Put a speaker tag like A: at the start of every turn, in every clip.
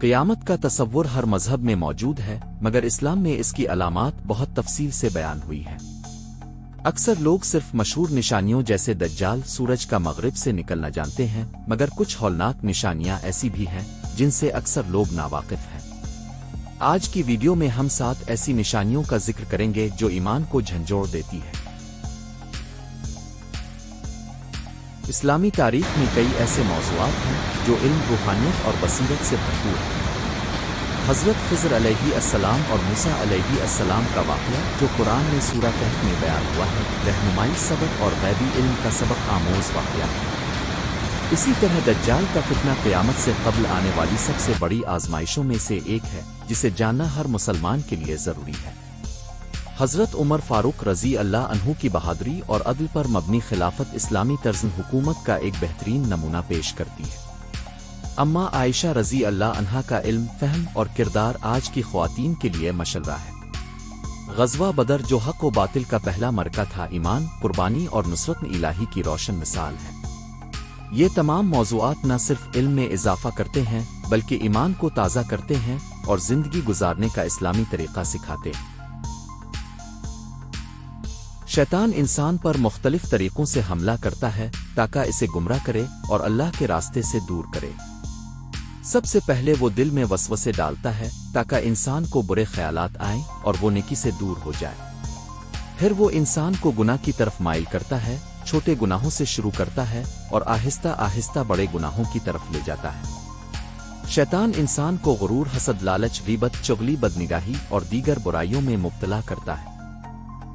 A: قیامت کا تصور ہر مذہب میں موجود ہے، مگر اسلام میں اس کی علامات بہت تفصیل سے بیان ہوئی ہیں۔ اکثر لوگ صرف مشہور نشانیوں جیسے دجال سورج کا مغرب سے نکلنا جانتے ہیں، مگر کچھ ہولناک نشانیاں ایسی بھی ہیں جن سے اکثر لوگ ناواقف ہیں۔ آج کی ویڈیو میں ہم 7 ایسی نشانیوں کا ذکر کریں گے جو ایمان کو جھنجھوڑ دیتی ہے۔ اسلامی تاریخ میں کئی ایسے موضوعات ہیں جو علم، روحانیت اور بصیرت سے بھرپور ہیں۔ حضرت خضر علیہ السلام اور موسیٰ علیہ السلام کا واقعہ جو قرآن میں سورہ کہف میں بیان ہوا ہے، رہنمائی سبق اور غیبی علم کا سبق آموز واقعہ ہے۔ اسی طرح دجال کا فتنہ قیامت سے قبل آنے والی سب سے بڑی آزمائشوں میں سے ایک ہے، جسے جاننا ہر مسلمان کے لیے ضروری ہے۔ حضرت عمر فاروق رضی اللہ عنہ کی بہادری اور عدل پر مبنی خلافت اسلامی طرز حکومت کا ایک بہترین نمونہ پیش کرتی ہے۔ اما عائشہ رضی اللہ عنہا کا علم، فہم اور کردار آج کی خواتین کے لیے مشرہ ہے۔ غزوہ بدر جو حق و باطل کا پہلا معرکہ تھا، ایمان، قربانی اور نصرت الہی کی روشن مثال ہے۔ یہ تمام موضوعات نہ صرف علم میں اضافہ کرتے ہیں بلکہ ایمان کو تازہ کرتے ہیں اور زندگی گزارنے کا اسلامی طریقہ سکھاتے ہیں۔ شیطان انسان پر مختلف طریقوں سے حملہ کرتا ہے تاکہ اسے گمراہ کرے اور اللہ کے راستے سے دور کرے۔ سب سے پہلے وہ دل میں وسوسے ڈالتا ہے تاکہ انسان کو برے خیالات آئیں اور وہ نیکی سے دور ہو جائے۔ پھر وہ انسان کو گناہ کی طرف مائل کرتا ہے، چھوٹے گناہوں سے شروع کرتا ہے اور آہستہ آہستہ بڑے گناہوں کی طرف لے جاتا ہے۔ شیطان انسان کو غرور، حسد، لالچ، غیبت، چغلی، بدنگاہی اور دیگر برائیوں میں مبتلا کرتا ہے۔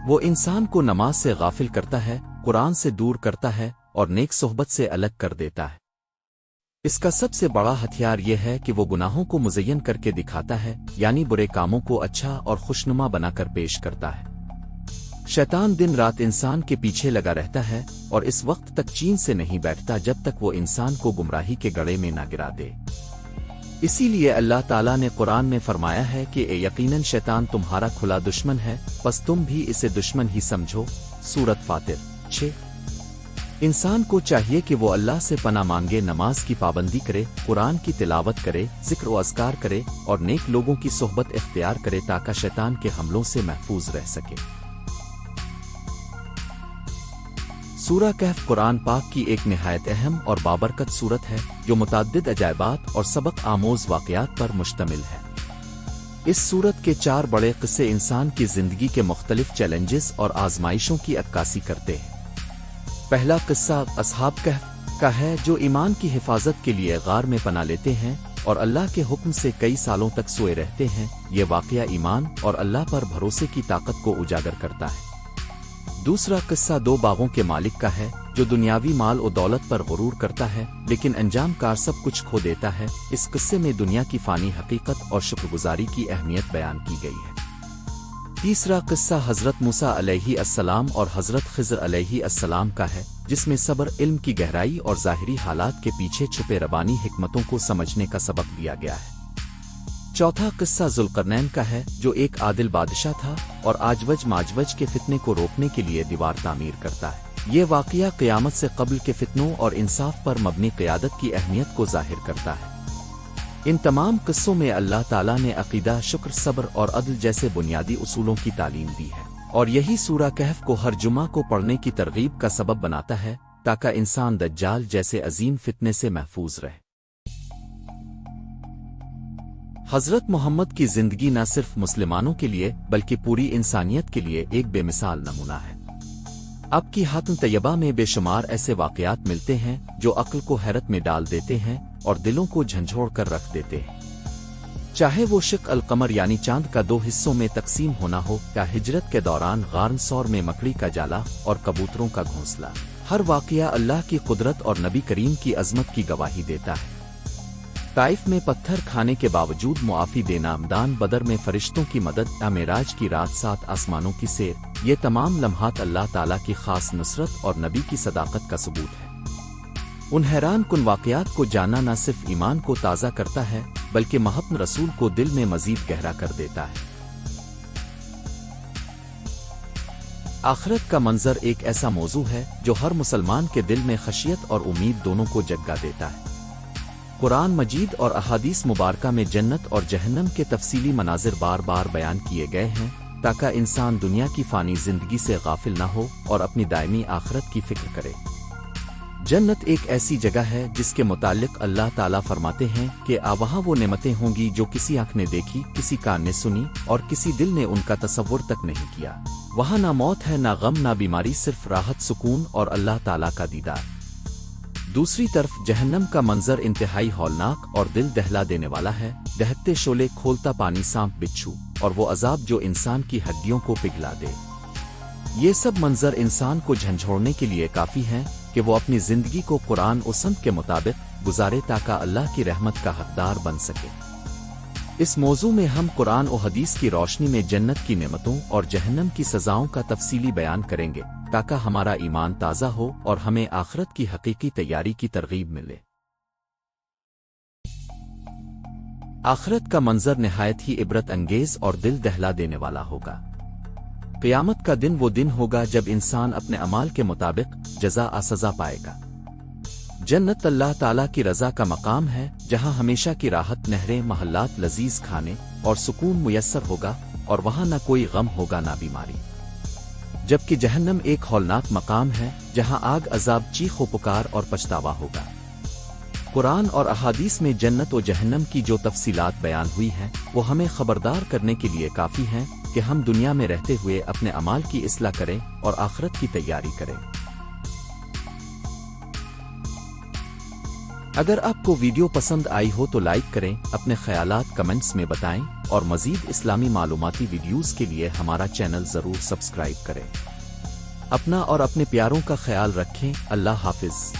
A: وہ انسان کو نماز سے غافل کرتا ہے، قرآن سے دور کرتا ہے اور نیک صحبت سے الگ کر دیتا ہے۔ اس کا سب سے بڑا ہتھیار یہ ہے کہ وہ گناہوں کو مزین کر کے دکھاتا ہے، یعنی برے کاموں کو اچھا اور خوشنما بنا کر پیش کرتا ہے۔ شیطان دن رات انسان کے پیچھے لگا رہتا ہے اور اس وقت تک چین سے نہیں بیٹھتا جب تک وہ انسان کو گمراہی کے گڑھے میں نہ گرا دے۔ اسی لیے اللہ تعالیٰ نے قرآن میں فرمایا ہے کہ یقیناً شیطان تمہارا کھلا دشمن ہے، پس تم بھی اسے دشمن ہی سمجھو۔ سورۃ فاطر 6۔ انسان کو چاہیے کہ وہ اللہ سے پناہ مانگے، نماز کی پابندی کرے، قرآن کی تلاوت کرے، ذکر و اذکار کرے اور نیک لوگوں کی صحبت اختیار کرے تاکہ شیطان کے حملوں سے محفوظ رہ سکے۔ سورہ کہف قرآن پاک کی ایک نہایت اہم اور بابرکت سورت ہے جو متعدد عجائبات اور سبق آموز واقعات پر مشتمل ہے۔ اس سورت کے 4 بڑے قصے انسان کی زندگی کے مختلف چیلنجز اور آزمائشوں کی عکاسی کرتے ہیں۔ پہلا قصہ اصحاب کہف کا ہے جو ایمان کی حفاظت کے لیے غار میں پناہ لیتے ہیں اور اللہ کے حکم سے کئی سالوں تک سوئے رہتے ہیں۔ یہ واقعہ ایمان اور اللہ پر بھروسے کی طاقت کو اجاگر کرتا ہے۔ دوسرا قصہ 2 باغوں کے مالک کا ہے جو دنیاوی مال و دولت پر غرور کرتا ہے لیکن انجام کار سب کچھ کھو دیتا ہے۔ اس قصے میں دنیا کی فانی حقیقت اور شکر گزاری کی اہمیت بیان کی گئی ہے۔ تیسرا قصہ حضرت موسیٰ علیہ السلام اور حضرت خضر علیہ السلام کا ہے جس میں صبر، علم کی گہرائی اور ظاہری حالات کے پیچھے چھپے ربانی حکمتوں کو سمجھنے کا سبق دیا گیا ہے۔ چوتھا قصہ ذوالقرنین کا ہے جو ایک عادل بادشاہ تھا اور آجوج ماجوج کے فتنے کو روکنے کے لیے دیوار تعمیر کرتا ہے۔ یہ واقعہ قیامت سے قبل کے فتنوں اور انصاف پر مبنی قیادت کی اہمیت کو ظاہر کرتا ہے۔ ان تمام قصوں میں اللہ تعالیٰ نے عقیدہ، شکر، صبر اور عدل جیسے بنیادی اصولوں کی تعلیم دی ہے، اور یہی سورہ کہف کو ہر جمعہ کو پڑھنے کی ترغیب کا سبب بناتا ہے تاکہ انسان دجال جیسے عظیم فتنے سے محفوظ رہے۔ حضرت محمد کی زندگی نہ صرف مسلمانوں کے لیے بلکہ پوری انسانیت کے لیے ایک بے مثال نمونہ ہے۔ اب کی حاتم طیبہ میں بے شمار ایسے واقعات ملتے ہیں جو عقل کو حیرت میں ڈال دیتے ہیں اور دلوں کو جھنجھوڑ کر رکھ دیتے ہیں۔ چاہے وہ شق القمر یعنی چاند کا 2 حصوں میں تقسیم ہونا ہو یا ہجرت کے دوران غار ثور میں مکڑی کا جالا اور کبوتروں کا گھونسلہ، ہر واقعہ اللہ کی قدرت اور نبی کریم کی عظمت کی گواہی دیتا ہے۔ طائف میں پتھر کھانے کے باوجود معافی دینا، میدان بدر میں فرشتوں کی مدد، معراج کی رات 7 آسمانوں کی سیر، یہ تمام لمحات اللہ تعالیٰ کی خاص نصرت اور نبی کی صداقت کا ثبوت ہے۔ ان حیران کن واقعات کو جاننا نہ صرف ایمان کو تازہ کرتا ہے بلکہ محب رسول کو دل میں مزید گہرا کر دیتا ہے۔ آخرت کا منظر ایک ایسا موضوع ہے جو ہر مسلمان کے دل میں خشیت اور امید دونوں کو جگا دیتا ہے۔ قرآن مجید اور احادیث مبارکہ میں جنت اور جہنم کے تفصیلی مناظر بار بار بیان کیے گئے ہیں تاکہ انسان دنیا کی فانی زندگی سے غافل نہ ہو اور اپنی دائمی آخرت کی فکر کرے۔ جنت ایک ایسی جگہ ہے جس کے متعلق اللہ تعالیٰ فرماتے ہیں کہ وہاں وہ نعمتیں ہوں گی جو کسی آنکھ نے دیکھی، کسی کان نے سنی اور کسی دل نے ان کا تصور تک نہیں کیا۔ وہاں نہ موت ہے، نہ غم، نہ بیماری، صرف راحت، سکون اور اللہ تعالیٰ کا دیدار۔ دوسری طرف جہنم کا منظر انتہائی ہولناک اور دل دہلا دینے والا ہے، دہکتے شعلے، کھولتا پانی، سانپ، بچھو اور وہ عذاب جو انسان کی ہڈیوں کو پگھلا دے۔ یہ سب منظر انسان کو جھنجھوڑنے کے لیے کافی ہیں کہ وہ اپنی زندگی کو قرآن و سنت کے مطابق گزارے تاکہ اللہ کی رحمت کا حقدار بن سکے۔ اس موضوع میں ہم قرآن و حدیث کی روشنی میں جنت کی نعمتوں اور جہنم کی سزاؤں کا تفصیلی بیان کریں گے تاکہ ہمارا ایمان تازہ ہو اور ہمیں آخرت کی حقیقی تیاری کی ترغیب ملے۔ آخرت کا منظر نہایت ہی عبرت انگیز اور دل دہلا دینے والا ہوگا۔ قیامت کا دن وہ دن ہوگا جب انسان اپنے اعمال کے مطابق جزا سزا پائے گا۔ جنت اللہ تعالیٰ کی رضا کا مقام ہے جہاں ہمیشہ کی راحت، نہریں، محلات، لذیذ کھانے اور سکون میسر ہوگا اور وہاں نہ کوئی غم ہوگا نہ بیماری۔ جبکہ جہنم ایک ہولناک مقام ہے جہاں آگ، عذاب، چیخ و پکار اور پچھتاوا ہوگا۔ قرآن اور احادیث میں جنت و جہنم کی جو تفصیلات بیان ہوئی ہیں وہ ہمیں خبردار کرنے کے لیے کافی ہیں کہ ہم دنیا میں رہتے ہوئے اپنے اعمال کی اصلاح کریں اور آخرت کی تیاری کریں۔ اگر آپ کو ویڈیو پسند آئی ہو تو لائک کریں، اپنے خیالات کمنٹس میں بتائیں اور مزید اسلامی معلوماتی ویڈیوز کے لیے ہمارا چینل ضرور سبسکرائب کریں۔ اپنا اور اپنے پیاروں کا خیال رکھیں۔ اللہ حافظ۔